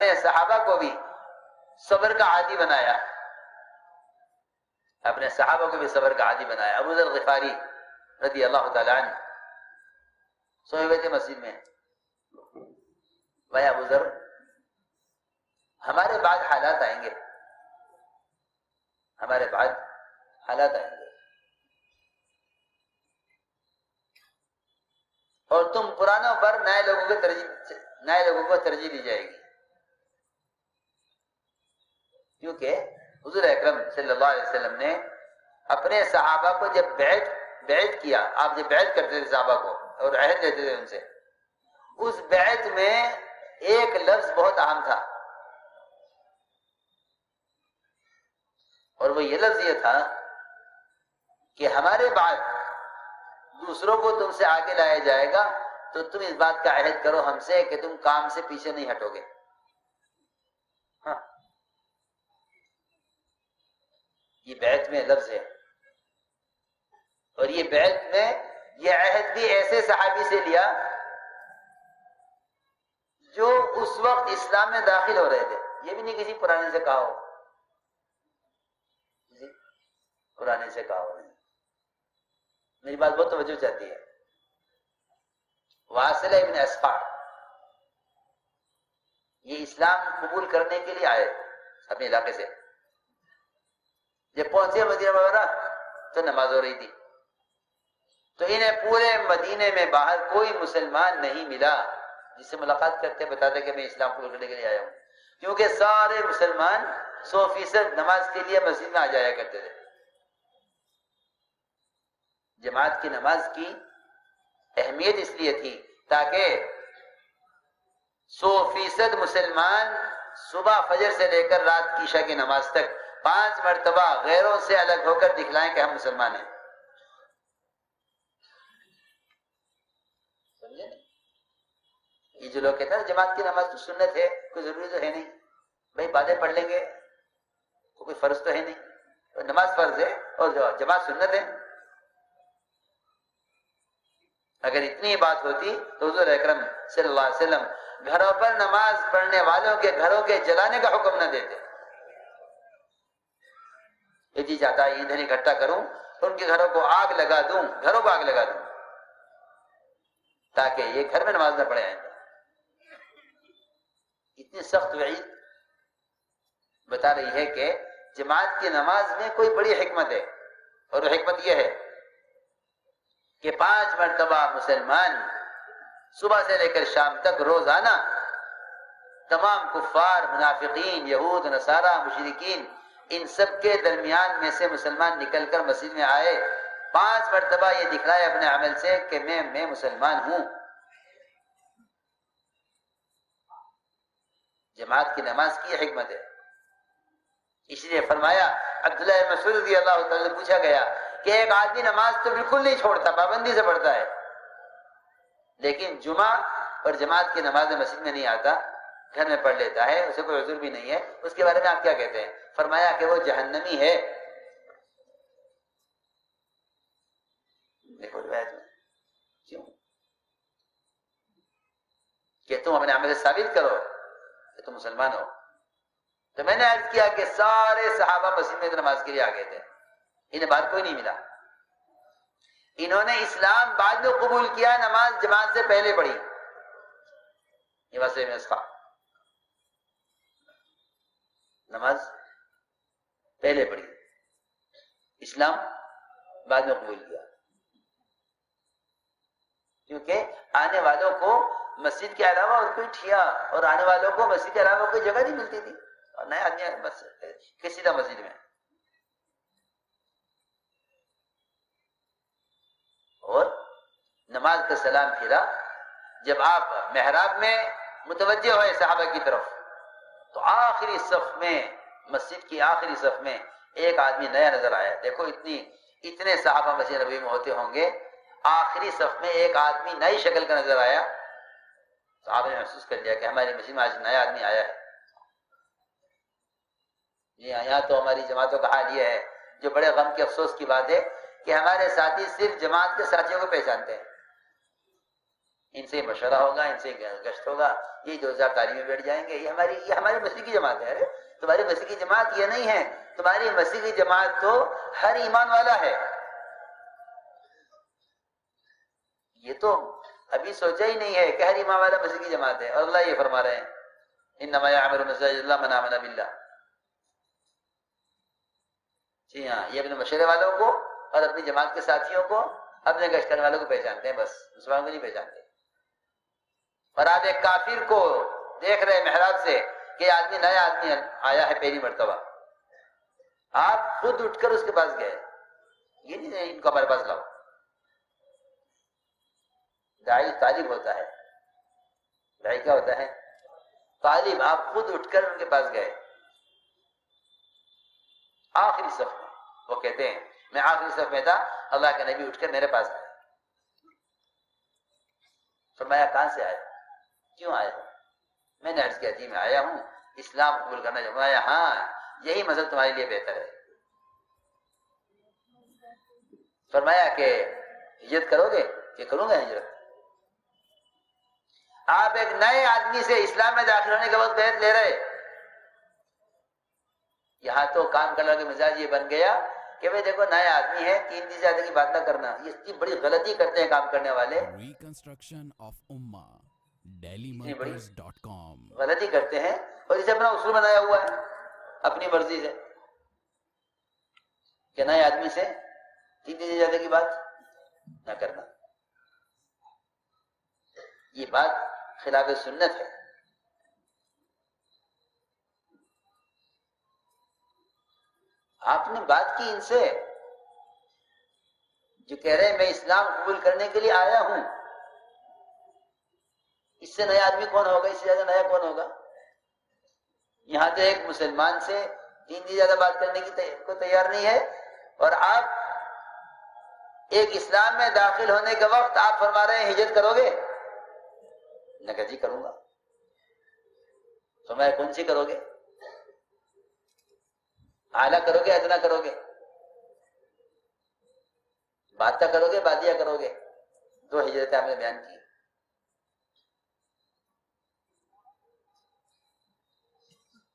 نے صحابہ کو بھی صبر کا عادی بنایا، اپنے صحابہ کو بھی صبر کا عادی بنایا۔ ابو ذر غفاری رضی اللہ تعالیٰ عنہ سوئے ہوئے تھے مسجد میں، بھائی ابو ذر ہمارے بعد حالات آئیں گے، ہمارے بعد حالات آئیں گے، اور تم پرانوں پر نئے لوگوں کو ترجیح دی جائے گی، کیونکہ حضور اکرم صلی اللہ علیہ وسلم نے اپنے صحابہ کو جب بیعت کیا، آپ جب بیعت کرتے تھے صحابہ کو اور عہد لیتے تھے ان سے، اس بیعت میں ایک لفظ بہت اہم تھا، اور وہ یہ لفظ یہ تھا کہ ہمارے بعد دوسروں کو تم سے آگے لایا جائے گا تو تم اس بات کا عہد کرو ہم سے کہ تم کام سے پیچھے نہیں ہٹو گے۔ ہاں، یہ بیعت میں لفظ ہے، اور یہ بیعت میں یہ عہد بھی ایسے صحابی سے لیا جو اس وقت اسلام میں داخل ہو رہے تھے، یہ بھی نہیں کسی پرانے سے کہا ہو، پرانے سے کہا ہو۔ میری بات بہت توجہ چاہتی ہے۔ واصلہ ابن اسقع یہ اسلام قبول کرنے کے لیے آئے اپنے علاقے سے، جب پہنچے مدینہ منورہ تو نماز ہو رہی تھی، تو انہیں پورے مدینے میں باہر کوئی مسلمان نہیں ملا جس سے ملاقات کرتے بتاتے کہ میں اسلام قبول کرنے کے لیے آیا ہوں، کیونکہ سارے مسلمان 100% نماز کے لیے مسجد میں آ جایا کرتے تھے۔ جماعت کی نماز کی اہمیت اس لیے تھی تاکہ 100% مسلمان صبح فجر سے لے کر رات کی عشاء کی نماز تک 5 مرتبہ غیروں سے الگ ہو کر دکھلائیں کہ ہم مسلمان ہیں۔ سمجھے؟ یہ جو لوگ کہتے ہیں جماعت کی نماز تو سنت ہے، کوئی ضروری تو ہے نہیں، بھائی باتیں پڑھ لیں گے تو کوئی فرض تو ہے نہیں، نماز فرض ہے اور جماعت سنت ہے۔ اگر اتنی بات ہوتی تو حضور اکرم صلی اللہ علیہ وسلم گھروں پر نماز پڑھنے والوں کے گھروں کے جلانے کا حکم نہ دیتے۔ یہ جی چاہتا ہے ایندھن اکٹھا کروں، ان کے گھروں کو آگ لگا دوں، گھروں کو آگ لگا دوں تاکہ یہ گھر میں نماز نہ پڑھے آئیں۔ اتنی سخت وعید بتا رہی ہے کہ جماعت کی نماز میں کوئی بڑی حکمت ہے، اور وہ حکمت یہ ہے کہ 5 مرتبہ مسلمان صبح سے لے کر شام تک روزانہ تمام کفار، منافقین، یہود، نصارہ، مشرکین، ان سب کے درمیان میں سے مسلمان نکل کر مسجد میں آئے، 5 مرتبہ یہ دکھلائے اپنے عمل سے کہ میں مسلمان ہوں۔ جماعت کی نماز کی حکمت ہے، اس لیے فرمایا عبداللہ بن مسعود رضی اللہ تعالیٰ سے پوچھا گیا کہ ایک آدمی نماز تو بالکل نہیں چھوڑتا، پابندی سے پڑھتا ہے، لیکن جمعہ اور جماعت کی نماز مسجد میں نہیں آتا، گھر میں پڑھ لیتا ہے، اسے کوئی عذر بھی نہیں ہے، اس کے بارے میں آپ کیا کہتے ہیں؟ فرمایا کہ وہ جہنمی ہے۔ دیکھو روایت میں کیوں کہ تم اپنے عمل سے ثابت کرو کہ تم مسلمان ہو۔ تو میں نے عرض کیا کہ سارے صحابہ مسجد میں نماز کے لیے آ گئے تھے، انہیں باہر کوئی نہیں ملا، انہوں نے اسلام بعد میں قبول کیا، نماز جماعت سے پہلے پڑھی۔ یہ واسطے میں اس کا نماز پہلے پڑھی، اسلام بعد میں قبول کیا، کیونکہ آنے والوں کو مسجد کے علاوہ اور کوئی ٹھیا، اور آنے والوں کو مسجد کے علاوہ کوئی جگہ نہیں ملتی تھی، اور نئے آدمی بس کسی طرح مسجد میں، اور نماز کا سلام پھرا جب آپ محراب میں متوجہ ہوئے صحابہ کی طرف، تو آخری صف میں، مسجد کی آخری صف میں ایک آدمی نیا نظر آیا۔ دیکھو اتنے صحابہ مسجد نبوی میں ہوتے ہوں گے، آخری صف میں ایک آدمی نئی شکل کا نظر آیا، تو آپ نے محسوس کر لیا کہ ہماری مسجد میں آج نیا آدمی آیا ہے۔ جی ہاں، یہاں تو ہماری جماعتوں کا حال یہ ہے، جو بڑے غم کے افسوس کی بات ہے کہ ہمارے ساتھی صرف جماعت کے ساتھیوں کو پہچانتے ہیں، ان سے مشورہ ہوگا، ان سے گشت ہوگا، یہ 2000 تعلیمیں بیٹھ جائیں گے، یہ ہماری مسجد کی جماعت ہے۔ ارے تمہاری مسجد کی جماعت یہ نہیں ہے، تمہاری مسجد کی جماعت تو ہر ایمان والا ہے۔ یہ تو ابھی سوچا ہی نہیں ہے کہ ہر ایمان والا مسجد کی جماعت ہے، اور اللہ یہ فرما رہے ہیں انما یعمر مساجد اللہ من آمن باللہ۔ جی ہاں، یہ اپنے مشورے والوں کو اور اپنی جماعت کے ساتھیوں کو، اپنے گشت کرنے والوں کو پہچانتے ہیں، بس مسلمانوں کو نہیں پہچانتے۔ اور آپ ایک کافر کو دیکھ رہے محراب سے کہ آدمی نیا آدمی آیا ہے پہلی مرتبہ، آپ خود اٹھ کر اس کے پاس گئے، یہ نہیں ان کو ہمارے پاس لاؤ۔ داعی طالب ہوتا ہے، داعی کیا ہوتا ہے؟ طالب۔ آپ خود اٹھ کر ان کے پاس گئے آخری صف میں، وہ کہتے ہیں میں آخری صف میں تھا، اللہ کا نبی اٹھ کر میرے پاس آیا، فرمایا کہاں سے آئے، کیوں آئے ہو؟ میں نے عرض کیا جی میں آیا ہوں اسلام قبول کرنا چاہتا ہوں۔ فرمایا ہاں یہی مذہب تمہارے لیے بہتر ہے۔ فرمایا کہ ہجرت کرو گے؟ کہ کروں گا ہجرت۔ آپ ایک نئے آدمی سے اسلام میں داخل ہونے کے وقت بیعت لے رہے، یہاں تو کام کرنے کے مزاج یہ بن گیا کہ بھئی دیکھو نئے آدمی ہے، 3 دن سے زیادہ کی بات نہ کرنا۔ یہ اتنی بڑی غلطی کرتے ہیں کام کرنے والے، ریکنسٹرکشن آف امہ اتنی بڑی dailymarkers.com۔ غلطی کرتے ہیں اور اسے اپنا اصول بنایا ہوا ہے اپنی مرضی سے کہ نئے آدمی سے 3 دن سے زیادہ کی بات نہ کرنا۔ یہ بات خلاف سنت ہے۔ آپ نے بات کی ان سے جو کہہ رہے ہیں میں اسلام قبول کرنے کے لیے آیا ہوں، اس سے نیا آدمی کون ہوگا، اس سے زیادہ نیا کون ہوگا؟ یہاں تو ایک مسلمان سے 3 دن زیادہ بات کرنے کی کو تیار نہیں ہے، اور آپ ایک اسلام میں داخل ہونے کے وقت آپ فرما رہے ہیں ہجرت کرو گے؟ نے کہا جی کروں گا۔ فرمایا کون سی کرو گے؟ اعلیٰ کرو گے ادنا کرو گے؟ باتہ کرو گے بادیہ کرو گے؟ 2 ہجرتیں آپ نے بیان کی۔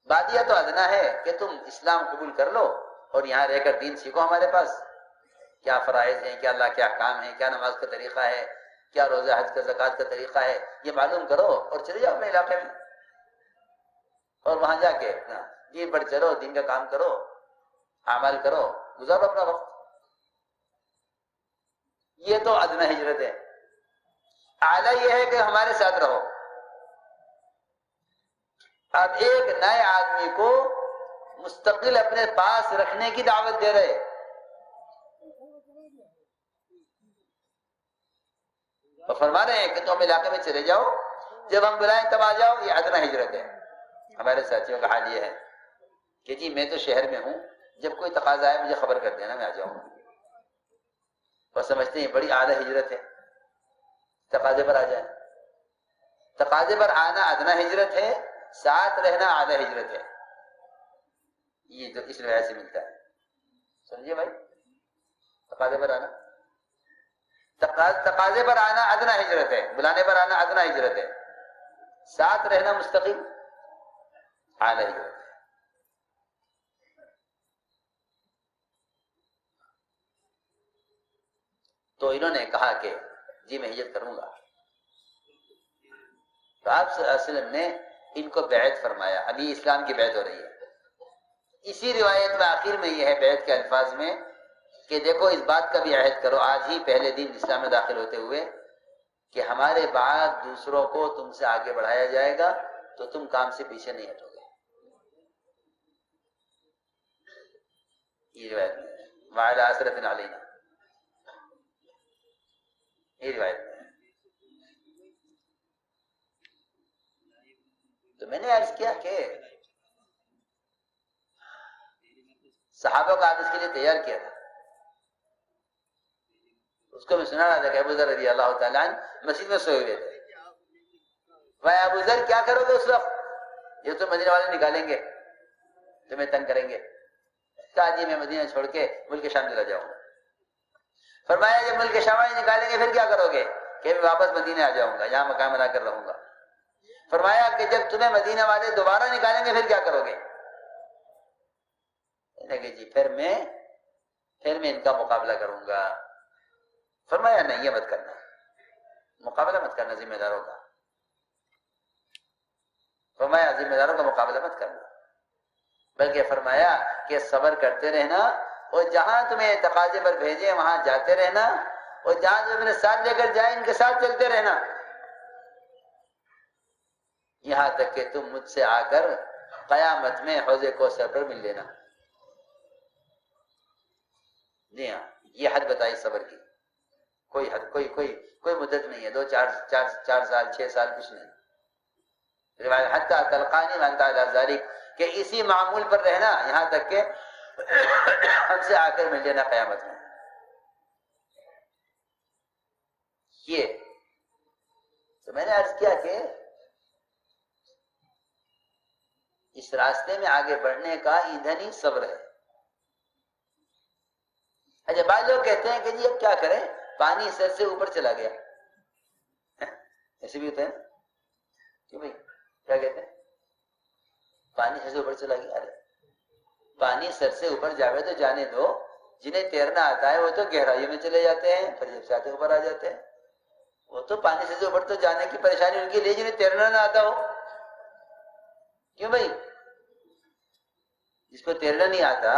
بادیہ تو ادنا ہے کہ تم اسلام قبول کر لو اور یہاں رہ کر دین سیکھو ہمارے پاس، کیا فرائض ہیں، کیا اللہ کے احکام ہیں، کیا نماز کا طریقہ ہے، کیا روزہ حج کا زکوٰۃ کا طریقہ ہے، یہ معلوم کرو اور چلے جاؤ اپنے علاقے میں، اور وہاں جا کے دین پر چلو، دین کا کام کرو، اعمال کرو، گزارو اپنا وقت۔ یہ تو ادنا ہجرت ہے۔ اعلیٰ یہ ہے کہ ہمارے ساتھ رہو۔ اب ایک نئے آدمی کو مستقل اپنے پاس رکھنے کی دعوت دے رہے، اور فرما رہے ہیں کہ تم علاقے میں چلے جاؤ، جب ہم بلائیں تب آ جاؤ۔ یہ ادنا ہجرت ہے۔ ہمارے ساتھیوں کا حال یہ ہے کہ جی میں تو شہر میں ہوں، جب کوئی تقاضا آئے مجھے خبر کر دینا، میں آ جاؤں گا۔ وہ سمجھتے ہیں بڑی اعلیٰ ہجرت ہے، تقاضے پر آ جائیں۔ تقاضے پر آنا ادنا ہجرت ہے، ساتھ رہنا اعلیٰ ہجرت ہے۔ یہ جو اس روایت سے ملتا ہے، سمجھے بھائی؟ تقاضے پر آنا، تقاضے پر آنا ادنا ہجرت ہے، بلانے پر آنا ادنا ہجرت ہے، ساتھ رہنا مستقیم اعلیٰ ہجرت ہے۔ تو انہوں نے کہا کہ جی میں ہجرت کروں گا، تو آپ صلی اللہ علیہ وسلم نے ان کو بیعت فرمایا۔ ابھی اسلام کی بیعت ہو رہی ہے۔ اسی روایت میں آخر میں یہ ہے بیعت کے الفاظ میں کہ دیکھو اس بات کا بھی عہد کرو آج ہی پہلے دن اسلام میں داخل ہوتے ہوئے کہ ہمارے بعد دوسروں کو تم سے آگے بڑھایا جائے گا تو تم کام سے پیچھے نہیں ہٹو گے۔ یہ روایت میں ہے، وعلی اسرۃ علینا، یہ روایت میں ہے۔ تو میں نے عرض کیا کہ صحابہ کو آپ اس کے لیے تیار کیا تھا۔ اس کو میں سنا رہا تھا کہ ابو ذر رضی اللہ تعالیٰ عنہ مسجد میں سوئے ہوئے تھے۔ بھائی ابو ذر کیا کرو گے اس وقت؟ یہ تو مدینہ والے نکالیں گے، تمہیں تنگ کریں گے۔ کہا جی میں مدینہ چھوڑ کے ملک شام چلا جاؤں گا۔ فرمایا جب ملک شام والے نکالیں گے پھر کیا کرو گے؟ کہ میں واپس مدینے آ جاؤں گا، یہاں مقام بنا کر رہوں گا۔ فرمایا کہ جب تمہیں مدینہ والے دوبارہ نکالیں گے پھر کیا کرو گے؟ کہ جی پھر میں ان کا مقابلہ کروں گا۔ فرمایا نہیں، یہ مت کرنا، مقابلہ مت کرنا ذمہ داروں کا۔ فرمایا ذمہ داروں کا مقابلہ مت کرنا، بلکہ فرمایا کہ صبر کرتے رہنا، اور جہاں تمہیں تقاضے پر بھیجیں وہاں جاتے رہنا، اور جہاں جو اپنے ساتھ لے کر جائیں ان کے ساتھ چلتے رہنا، یہاں تک کہ تم مجھ سے آ کر قیامت میں حوض کوثر پر مل لینا۔ جی ہاں، یہ حد بتائی صبر کی، کوئی حد، کوئی مدت نہیں ہے، 2 4 سال 6 سال کچھ نہیں۔ روایت حتی تلقانی وانت علی ذلک، کہ اسی معمول پر رہنا یہاں تک کہ ہم سے آ کر مل لینا قیامت میں۔ یہ تو میں نے عرض کیا کہ اس راستے میں آگے بڑھنے کا ایندھن ہی صبر ہے۔ اچھا، بعض لوگ کہتے ہیں کہ جی اب کیا کریں، پانی سر سے اوپر چلا گیا، ایسے بھی ہوتا ہے کہ بھائی کیا کہتے ہیں، پانی سر سے اوپر چلا گیا۔ ارے پانی سر سے اوپر جاوے تو جانے دو، جنہیں تیرنا آتا ہے وہ تو گہرائیوں میں چلے جاتے ہیں، پھر جب سے آتے اوپر آ جاتے ہیں۔ وہ تو پانی سے اوپر تو جانے کی پریشانی ان کے لیے جنہیں تیرنا نہ آتا ہو۔ کیوں بھائی؟ جس کو تیرنا نہیں آتا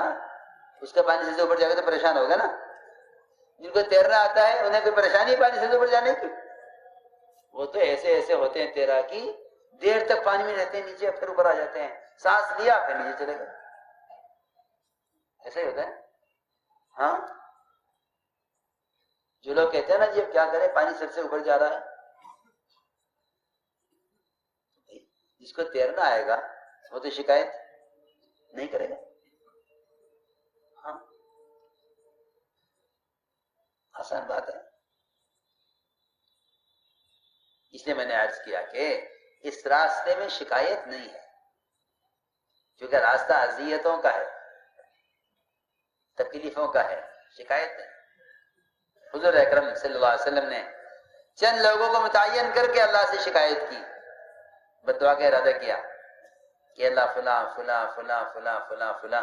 اس کا پانی سے اوپر جائے گا تو پریشان ہوگا نا۔ جن کو تیرنا آتا ہے انہیں کوئی پریشانی ہے پانی سے اوپر جانے کی؟ وہ تو ایسے ہوتے ہیں تیراکی، دیر تک پانی میں رہتے ہیں نیچے، پھر اوپر آ جاتے ہیں، سانس لیا پھر نیچے چلے گئے، ایسا ہی ہوتا ہے۔ ہاں، جو لوگ کہتے ہیں نا جی اب کیا کریں پانی سر سے اوپر جا رہا ہے، جس کو تیرنا آئے گا وہ تو شکایت نہیں کرے گا۔ ہاں، آسان بات ہے۔ اس لیے میں نے عرض کیا کہ اس راستے میں شکایت نہیں ہے، کیونکہ راستہ اذیتوں کا ہے، تکلیفوں کا ہے، شکایت نہیں۔ حضور اکرم صلی اللہ علیہ وسلم نے چند لوگوں کو متعین کر کے اللہ سے شکایت کی، بد دعا کا ارادہ کیا کہ اللہ فلاں فلاں فلاں فلاں فلاں فلاں،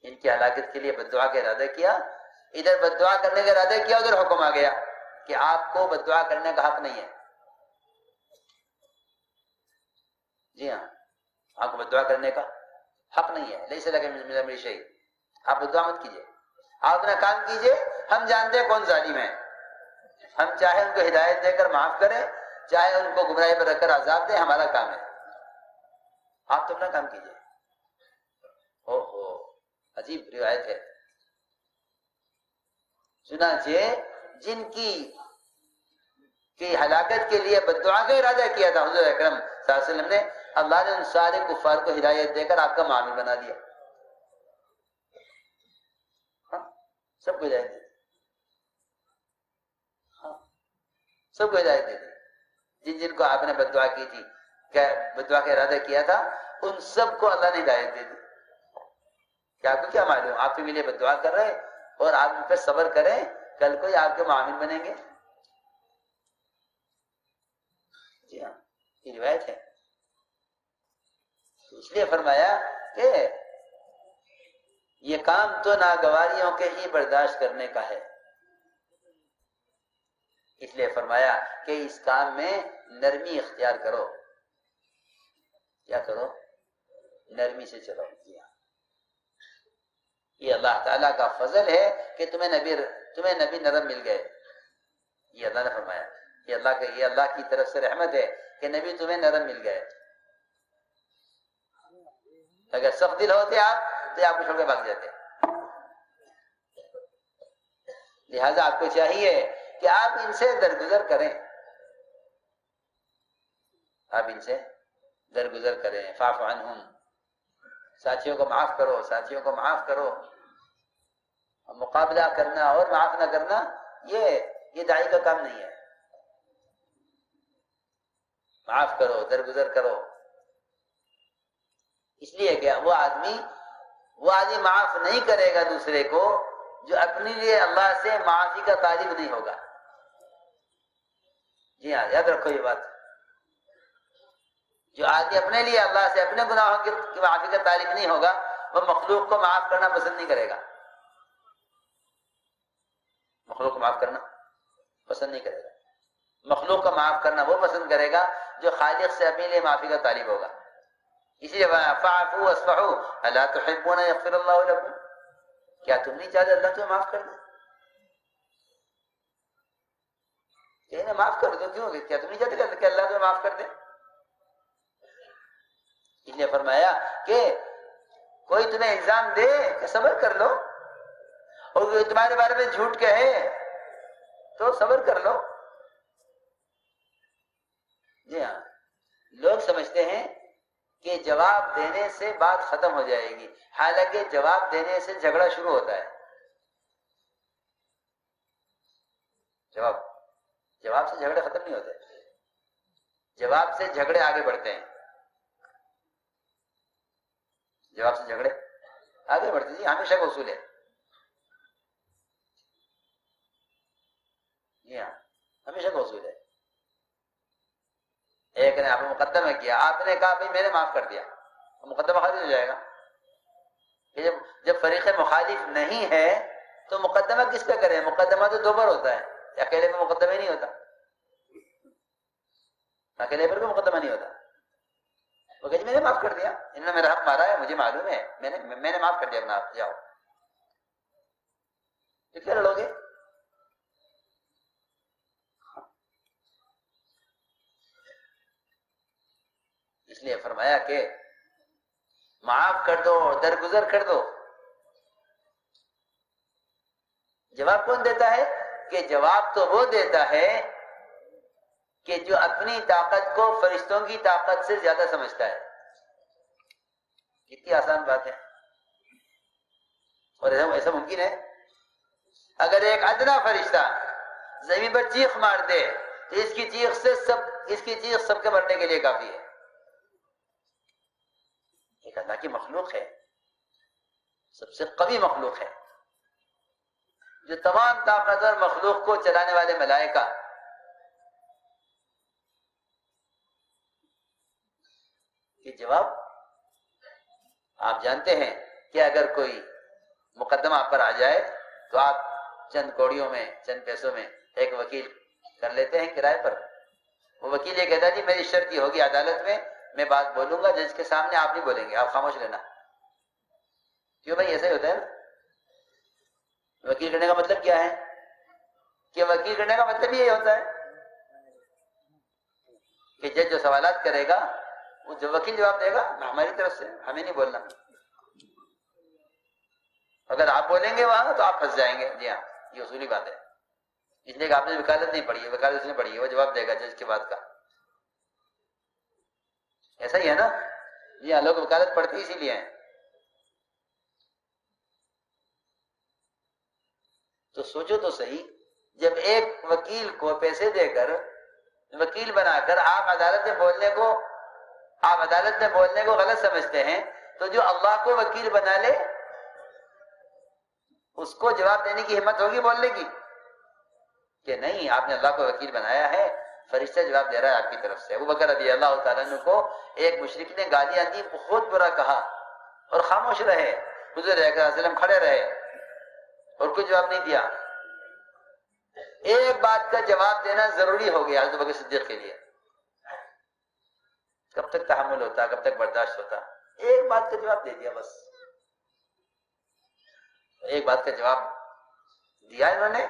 ان کی ہلاکت کے لیے بد دعا کا ارادہ کیا۔ ادھر بد دعا کرنے کا ارادہ کیا، ادھر حکم آ گیا کہ آپ کو بد دعا کرنے کا حق نہیں ہے۔ جی ہاں، آپ کو بد دعا کرنے کا حق نہیں ہے۔ لیس لک من امر شیء، آپ بد دعا مت کیجیے، آپ اپنا کام کیجیے۔ ہم جانتے ہیں کون ظالم ہے، ہم چاہے ان کو ہدایت دے کر معاف کریں، چاہے ان کو گمراہی پر رکھ کر عذاب دیں، ہمارا کام ہے، آپ تو اپنا کام کیجیے۔ اوہو، عجیب روایت ہے۔ چنانچہ جن کی ہلاکت کے لیے بد دعا کا ارادہ کیا تھا حضور اکرم صلی اللہ علیہ وسلم نے، اللہ نے ان سارے کفار کو ہدایت دے کر آپ کا معامل بنا دیا۔ ہاں، سب کو ہدایت دے دی، ہاں سب کو ہدایت دے دی۔ جن کو آپ نے بد دعا کی تھی، بد دعا کا ارادہ کیا تھا، ان سب کو اللہ نے ہدایت دے دی۔ کہ آپ کو کیا معلوم، آپ کے لیے بد دعا کر رہے اور آپ ان پہ صبر کریں، کل کو آپ کے معامل بنیں گے۔ جی ہاں، یہ روایت ہے۔ اس لیے فرمایا کہ یہ کام تو ناگواریوں کے ہی برداشت کرنے کا ہے، اس لیے فرمایا کہ اس کام میں نرمی اختیار کرو۔ کیا کرو؟ نرمی سے چلو۔ جی ہاں، یہ اللہ تعالیٰ کا فضل ہے کہ تمہیں نبی نرم مل گئے۔ یہ اللہ نے فرمایا، یہ اللہ کی طرف سے رحمت ہے کہ نبی تمہیں نرم مل گئے۔ اگر سخت دل ہوتے آپ تو آپ کو چھوڑ کے بھاگ جاتے۔ لہذا آپ کو چاہیے کہ آپ ان سے درگزر کریں، آپ ان سے درگزر کریں۔ فاعف عنہم، ساتھیوں کو معاف کرو، ساتھیوں کو معاف کرو۔ مقابلہ کرنا اور معاف نہ کرنا یہ داعی کا کام نہیں ہے۔ معاف کرو، درگزر کرو، اس لیے کہ وہ آدمی معاف نہیں کرے گا دوسرے کو جو اپنے لیے اللہ سے معافی کا طالب نہیں ہوگا. جی ہاں، یاد رکھو یہ بات. جو آدمی اپنے لیے اللہ سے اپنے گناہوں کی معافی کا طالب نہیں ہوگا وہ مخلوق کو معاف کرنا پسند نہیں کرے گا. مخلوق کو معاف کرنا پسند نہیں کرے گا. مخلوق کا معاف کرنا وہ پسند کرے گا جو خالق سے اپنے لیے معافی کا طالب ہوگا. اسی لیے فاعفوا واصفحوا الا تحبون یغفر اللہ لکم، کیا تم نہیں چاہتے اللہ تمہیں معاف کر دے؟ کہنا معاف کر دو، کیوں؟ کیا تم نہیں چاہتے کہ اللہ تمہیں معاف کر دے؟ اس نے فرمایا کہ کوئی تمہیں الزام دے کہ صبر کر لو، اور کوئی تمہارے بارے میں جھوٹ کہے تو صبر کر لو. جی ہاں، لوگ سمجھتے ہیں کہ جواب دینے سے بات ختم ہو جائے گی، حالانکہ جواب دینے سے جھگڑا شروع ہوتا ہے. جواب سے جھگڑے ختم نہیں ہوتے، جواب سے جھگڑے آگے بڑھتے ہیں. جواب سے جھگڑے آگے بڑھتے ہیں. جی ہمیشہ کا اصول ہے. جی ہاں، ہمیشہ کا اصول ہے. ایک نے آپ نے مقدمہ کیا، آپ نے کہا بھائی میں نے معاف کر دیا، مقدمہ خارج ہو جائے گا. جب فریق مخالف نہیں ہے تو مقدمہ کس پہ کریں؟ مقدمہ تو دو بار ہوتا ہے، اکیلے میں مقدمہ ہی نہیں ہوتا. اکیلے پر کوئی مقدمہ نہیں ہوتا. وہ کہ میں نے معاف کر دیا، انہوں نے میرا حق مارا ہے، مجھے معلوم ہے، میں نے معاف کر دیا، اپنا آپ جاؤ. یہ کیا لڑو گے؟ اس لیے فرمایا کہ معاف کر دو، درگزر کر دو. جواب کون دیتا ہے؟ کہ جواب تو وہ دیتا ہے کہ جو اپنی طاقت کو فرشتوں کی طاقت سے زیادہ سمجھتا ہے. کتنی آسان بات ہے، اور ایسا ممکن ہے. اگر ایک ادنا فرشتہ زمین پر چیخ مار دے تو اس کی چیخ سب کے مرنے کے لیے کافی ہے. ایک اللہ کی مخلوق ہے، سب سے قوی مخلوق ہے، جو تمام طاقتور مخلوق کو چلانے والے ملائکہ. یہ جواب آپ جانتے ہیں کہ اگر کوئی مقدمہ آپ پر آ جائے تو آپ چند کوڑیوں میں، چند پیسوں میں ایک وکیل کر لیتے ہیں کرائے پر. وہ وکیل یہ کہتا ہے جی میری شرط یہ ہوگی عدالت میں بات بولوں گا، جج کے سامنے آپ نہیں بولیں گے، آپ خاموش رہنا. کیوں بھائی؟ ایسا ہی ہوتا ہے نا. وکیل کرنے کا مطلب کیا ہے؟ کہ وکیل کرنے کا مطلب یہ ہوتا ہے کہ جج جو سوالات کرے گا وہ جو وکیل جواب دے گا ہماری طرف سے، ہمیں نہیں بولنا. اگر آپ بولیں گے وہاں تو آپ پھنس جائیں گے. جی ہاں، یہ اصولی بات ہے. اس لیے کہ آپ نے وکالت نہیں پڑھی ہے، وکالت اس نے پڑھی ہے، وہ جواب دے گا جج کے بعد کا. ایسا ہی ہے نا. جی ہاں، لوگ وکالت پڑھتے اسی لیے ہیں. تو سوچو تو صحیح، جب ایک وکیل کو پیسے دے کر وکیل بنا کر آپ عدالت میں بولنے کو غلط سمجھتے ہیں، تو جو اللہ کو وکیل بنا لے اس کو جواب دینے کی ہمت ہوگی بولنے کی کہ نہیں، آپ نے اللہ کو وکیل بنایا ہے، فرشتہ جواب دے رہا ہے آپ کی طرف سے. ابو بکر رضی اللہ تعالیٰ عنہ کو ایک مشرک نے گالیاں دی، بہت برا کہا اور خاموش رہے. حضور صلی اللہ علیہ وسلم کھڑے رہے اور کوئی جواب نہیں دیا. ایک بات کا جواب دینا ضروری ہو گیا حضرت بکر صدیق کے لیے. کب تک تحمل ہوتا، کب تک برداشت ہوتا؟ ایک بات کا جواب دے دیا بس. ایک بات کا جواب دیا انہوں نے